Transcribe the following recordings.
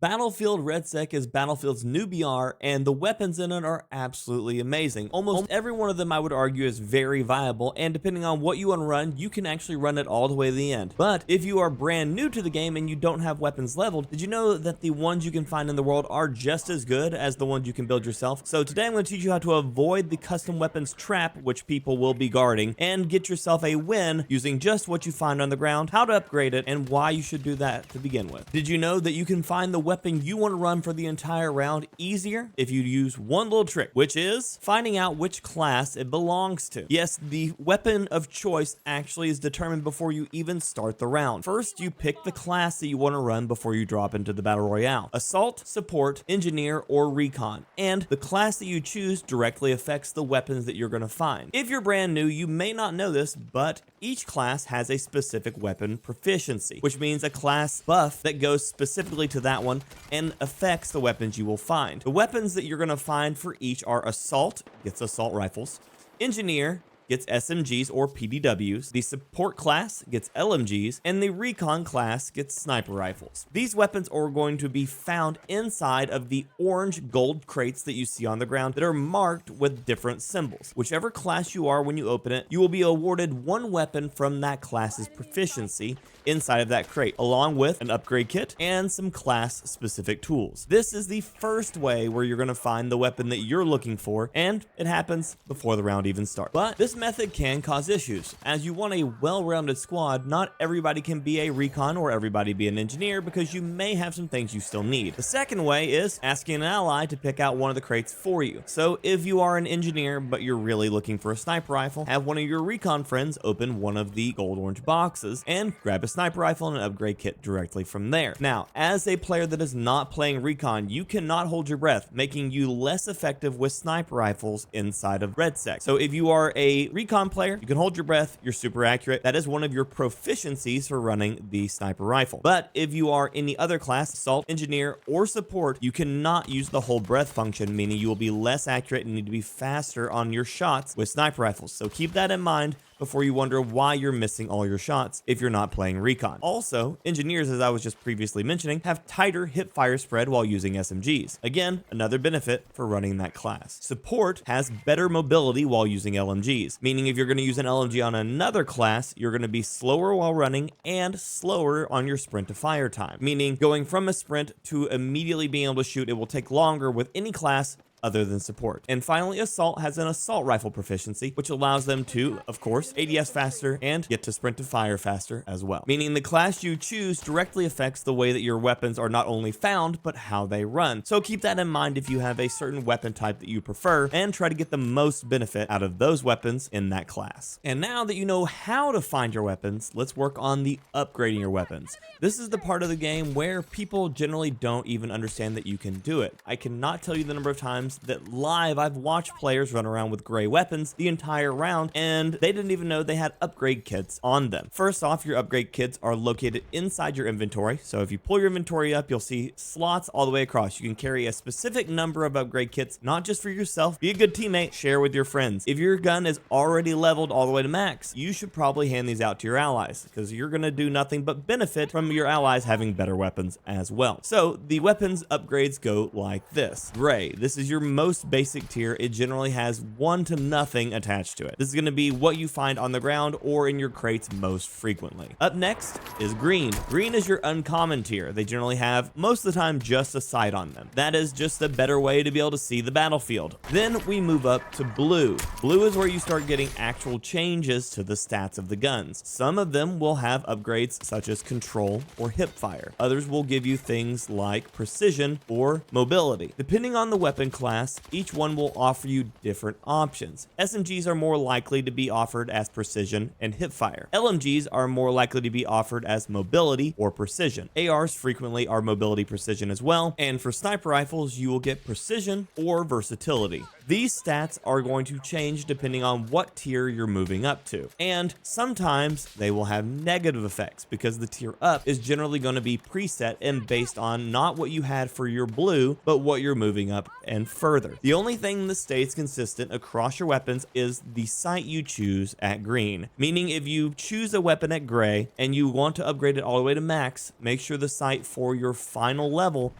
Battlefield RedSec is Battlefield's new BR, and the weapons in it are absolutely amazing. Almost every one of them, I would argue, is very viable, and depending on what you want to run, you can actually run it all the way to the end. But if you are brand new to the game and you don't have weapons leveled, did you know that the ones you can find in the world are just as good as the ones you can build yourself? So today I'm going to teach you how to avoid the custom weapons trap, which people will be guarding, and get yourself a win using just what you find on the ground, how to upgrade it, and why you should do that to begin with. Did you know that you can find the weapon you want to run for the entire round easier if you use one little trick, which is finding out which class it belongs to? Yes, the weapon of choice actually is determined before you even start the round. First, you pick the class that you want to run before you drop into the battle royale: assault, support, engineer, or recon. And the class that you choose directly affects the weapons that you're going to find. If you're brand new, you may not know this, but each class has a specific weapon proficiency, which means a class buff that goes specifically to that one and affects the weapons you will find. The weapons that you're going to find for each are assault, gets assault rifles; engineer gets SMGs or PDWs, the support class gets LMGs, and the recon class gets sniper rifles. These weapons are going to be found inside of the orange gold crates that you see on the ground that are marked with different symbols. Whichever class you are when you open it, you will be awarded one weapon from that class's proficiency inside of that crate, along with an upgrade kit and some class specific tools. This is the first way where you're going to find the weapon that you're looking for, and it happens before the round even starts. But this method can cause issues. As you want a well-rounded squad, not everybody can be a recon or everybody be an engineer, because you may have some things you still need. The second way is asking an ally to pick out one of the crates for you. So if you are an engineer but you're really looking for a sniper rifle, have one of your recon friends open one of the gold orange boxes and grab a sniper rifle and an upgrade kit directly from there. Now, as a player that is not playing recon, you cannot hold your breath, making you less effective with sniper rifles inside of RedSec. So if you are a recon player, you can hold your breath, you're super accurate. That is one of your proficiencies for running the sniper rifle. But if you are any other class, assault, engineer, or support, you cannot use the hold breath function, meaning you will be less accurate and need to be faster on your shots with sniper rifles. So keep that in mind before you wonder why you're missing all your shots if you're not playing recon. Also, engineers, as I was just previously mentioning, have tighter hip fire spread while using SMGs. Again, another benefit for running that class. Support has better mobility while using LMGs, meaning if you're going to use an LMG on another class, you're going to be slower while running and slower on your sprint to fire time, meaning going from a sprint to immediately being able to shoot, it will take longer with any class other than support. And finally, assault has an assault rifle proficiency, which allows them to, of course, ADS faster and get to sprint to fire faster as well. Meaning the class you choose directly affects the way that your weapons are not only found, but how they run. So keep that in mind if you have a certain weapon type that you prefer, and try to get the most benefit out of those weapons in that class. And now that you know how to find your weapons, let's work on the upgrading your weapons. This is the part of the game where people generally don't even understand that you can do it. I cannot tell you the number of times that live I've watched players run around with gray weapons the entire round and they didn't even know they had upgrade kits on them. First off, your upgrade kits are located inside your inventory. So if you pull your inventory up, you'll see slots all the way across. You can carry a specific number of upgrade kits, not just for yourself. Be a good teammate, share with your friends. If your gun is already leveled all the way to max, you should probably hand these out to your allies, because you're going to do nothing but benefit from your allies having better weapons as well. So the weapons upgrades go like this. Gray, this is your most basic tier. It generally has 1 to nothing attached to it. This is going to be what you find on the ground or in your crates most frequently. Up next is green. Green is your uncommon tier. They generally have, most of the time, just a sight on them. That is just a better way to be able to see the battlefield. Then we move up to blue. Blue is where you start getting actual changes to the stats of the guns. Some of them will have upgrades such as control or hip fire. Others will give you things like precision or mobility. Depending on the weapon class, each one will offer you different options. SMGs are more likely to be offered as precision and hip fire. LMGs are more likely to be offered as mobility or precision. ARs frequently are mobility precision as well. And for sniper rifles, you will get precision or versatility. These stats are going to change depending on what tier you're moving up to. And sometimes they will have negative effects because the tier up is generally going to be preset and based on not what you had for your blue, but what you're moving up and further. The only thing that stays consistent across your weapons is the sight you choose at green. Meaning if you choose a weapon at gray and you want to upgrade it all the way to max, make sure the sight for your final level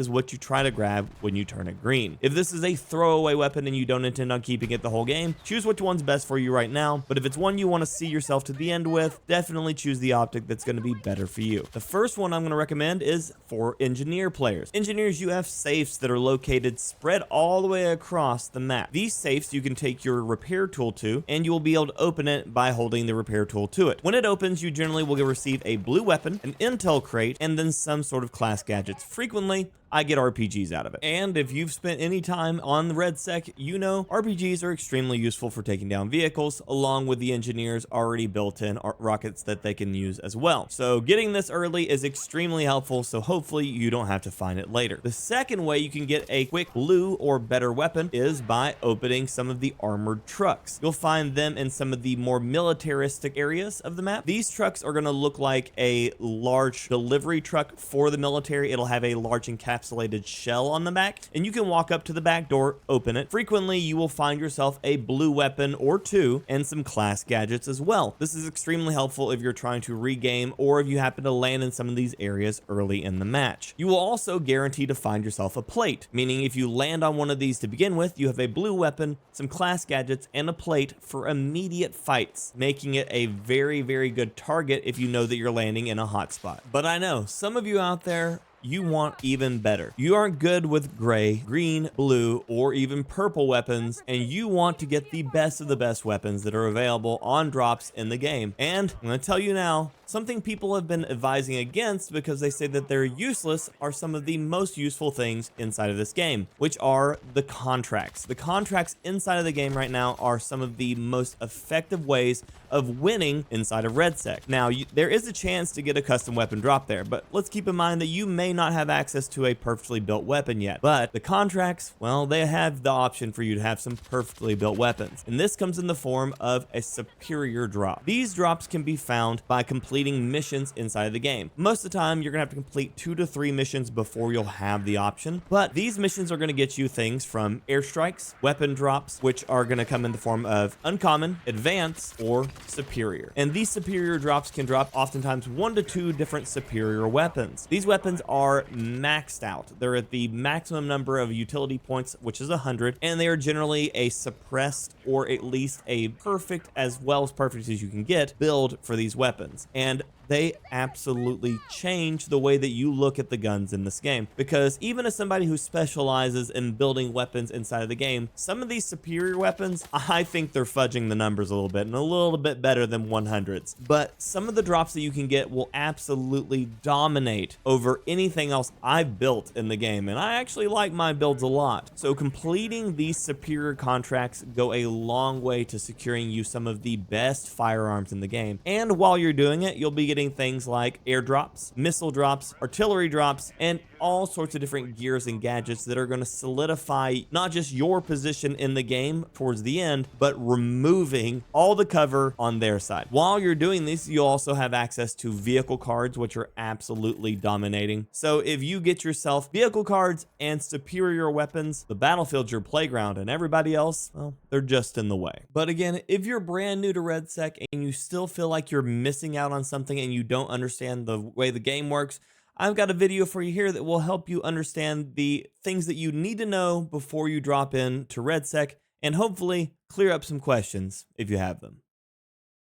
is what you try to grab when you turn it green. If this is a throwaway weapon and you don't intend on keeping it the whole game, choose which one's best for you right now, but if it's one you want to see yourself to the end with, definitely choose the optic that's going to be better for you. The first one I'm going to recommend is for engineer players. Engineers, you have safes that are located spread all the way across the map. These safes you can take your repair tool to, and you will be able to open it by holding the repair tool to it. When it opens, you generally will receive a blue weapon, an intel crate, and then some sort of class gadgets. Frequently, I get RPGs out of it. And if you've spent any time on the RedSec, you know RPGs are extremely useful for taking down vehicles, along with the engineers already built in rockets that they can use as well. So getting this early is extremely helpful, so hopefully you don't have to find it later. The second way you can get a quick blue or better weapon is by opening some of the armored trucks. You'll find them in some of the more militaristic areas of the map. These trucks are going to look like a large delivery truck for the military. It'll have a large encapsulated shell on the back, and you can walk up to the back door, open it. Frequently, you will find yourself a blue weapon or two and some class gadgets as well. This is extremely helpful if you're trying to regame or if you happen to land in some of these areas early in the match. You will also guarantee to find yourself a plate, meaning if you land on one of these to begin with, you have a blue weapon, some class gadgets, and a plate for immediate fights, making it a very, very good target if you know that you're landing in a hot spot. But I know some of you out there, you want even better. You aren't good with gray, green, blue, or even purple weapons, and you want to get the best of the best weapons that are available on drops in the game. And I'm going to tell you now, something people have been advising against because they say that they're useless are some of the most useful things inside of this game, which are the contracts. The contracts inside of the game right now are some of the most effective ways of winning inside of RedSec. Now, there is a chance to get a custom weapon drop there, but let's keep in mind that you may not have access to a perfectly built weapon yet. But the contracts, well, they have the option for you to have some perfectly built weapons. And this comes in the form of a superior drop. These drops can be found by completing missions inside of the game. Most of the time, you're gonna have to complete 2 to 3 missions before you'll have the option. But these missions are gonna get you things from airstrikes, weapon drops, which are gonna come in the form of uncommon, advanced, or superior. And these superior drops can drop oftentimes 1 to 2 different superior weapons. These weapons are maxed out. They're at the maximum number of utility points, which is 100, and they are generally a suppressed or at least a perfect, as well as perfect as you can get, build for these weapons. And they absolutely change the way that you look at the guns in this game. Because even as somebody who specializes in building weapons inside of the game, some of these superior weapons, I think they're fudging the numbers a little bit and a little bit better than 100s. But some of the drops that you can get will absolutely dominate over anything else I've built in the game. And I actually like my builds a lot. So completing these superior contracts go a long way to securing you some of the best firearms in the game. And while you're doing it, you'll be getting things like airdrops, missile drops, artillery drops, and all sorts of different gears and gadgets that are going to solidify not just your position in the game towards the end, but removing all the cover on their side. While you're doing this, you'll also have access to vehicle cards, which are absolutely dominating. So if you get yourself vehicle cards and superior weapons, the battlefield's your playground, and everybody else, well, they're just in the way. But again, if you're brand new to RedSec and you still feel like you're missing out on something and you don't understand the way the game works, I've got a video for you here that will help you understand the things that you need to know before you drop in to RedSec and hopefully clear up some questions if you have them.